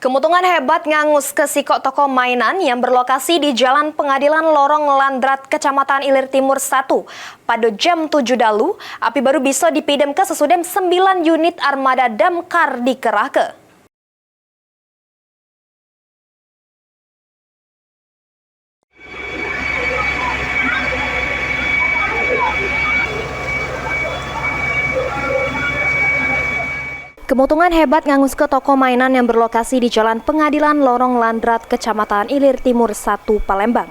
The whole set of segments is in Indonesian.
Kemutungan hebat ngangus ke sikok toko mainan yang berlokasi di Jalan Pengadilan Lorong Landrat, Kecamatan Ilir Timur 1. Pada jam 7 dalu, api baru bisa dipidam ke sesudah 9 unit armada damkar dikerahkan. Kemutungan hebat ngangus ke toko mainan yang berlokasi di Jalan Pengadilan Lorong Landrat, Kecamatan Ilir Timur 1, Palembang.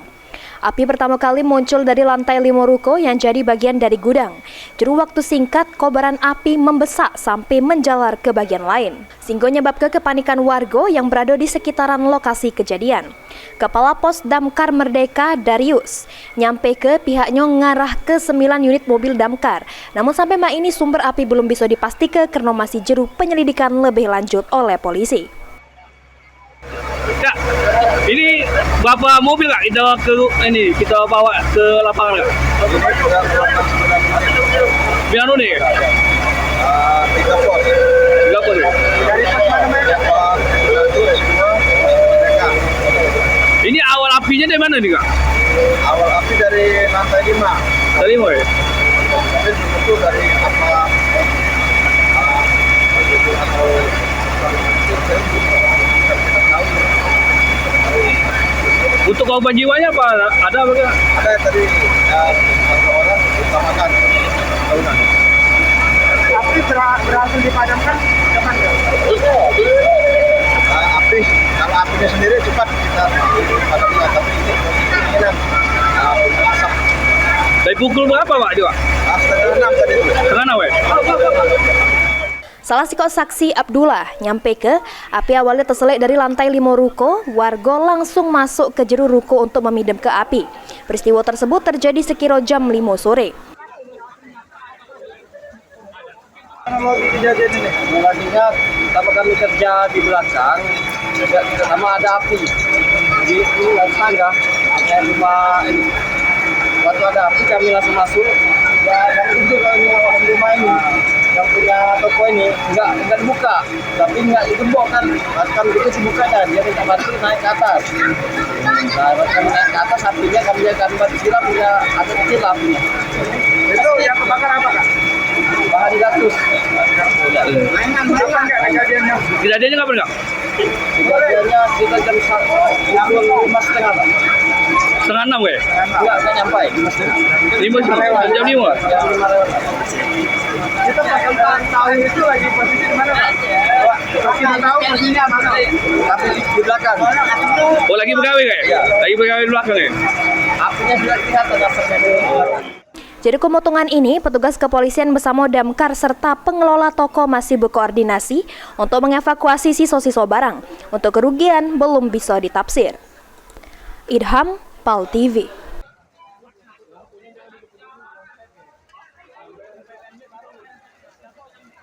Api pertama kali muncul dari lantai 5 ruko yang jadi bagian dari gudang. Juru waktu singkat, kobaran api membesak sampai menjalar ke bagian lain. Sehingga menyebabkan kepanikan warga yang berada di sekitaran lokasi kejadian. Kepala Pos Damkar Merdeka, Darius, nyampe ke pihaknya ngarah ke 9 unit mobil damkar. Namun sampai malam ini sumber api belum bisa dipastikan karena masih juru penyelidikan lebih lanjut oleh polisi. Ya, ini berapa mobil Kak kita bawa ke lapangan Kak? Biar nih? 3 pos. Ini awal apinya dari mana nih Kak? Awal api dari lantai 5. Dari mana ya? Itu dari apa? Untuk korban jiwanya apa? Ada apa? Ada tadi satu orang utamakan tahunan. Api berhasil dipadamkan kapan ya? Api kalau apinya sendiri cepat kita padamkan, tapi ini kemungkinan asap. Dari pukul berapa Pak? Setengah 6 tadi itu. Setengah 6 ya? Salah sikok saksi Abdullah nyampe ke api awalnya terselek dari lantai 5 ruko, warga langsung masuk ke jero ruko untuk memidam ke api. Peristiwa tersebut terjadi sekira jam 5 sore. Kronologi kejadian ini, kronologinya pertama kami kerja di belakang, sama ada api di tangga, yang waktu ada api kami langsung masuk. Ya, yang itu orang rumah ini, yang punya toko ini nggak dibuka, tapi nggak digembok kan begitu dibukanya, dia minta bantu naik ke atas. Nah, kami naik ke atas, apinya kami bantu siram, ya ada kecil apinya. Itu yang kebakar apa Kak? Bahan gatus. Kapan nggak kejadiannya? Kejadiannya kapan Kak? Kejadiannya kita jam 5:30 Pak. Setengah 6 ya? Nggak nyampe 5:30. Jam 5? Jam 5 lewat. Kita pas tahu itu lagi posisi di mana Pak? Kita tahu posisinya mana? Tapi di belakang. Oh lagi pegawai Kak? Iya. Lagi pegawai di belakang ya? Apinya sudah kelihatan asapnya di belakang. Jadi kemutungan ini, petugas kepolisian bersama damkar serta pengelola toko masih berkoordinasi untuk mengevakuasi sisa-sisa barang. Untuk kerugian belum bisa ditafsir. Idham, PAL TV.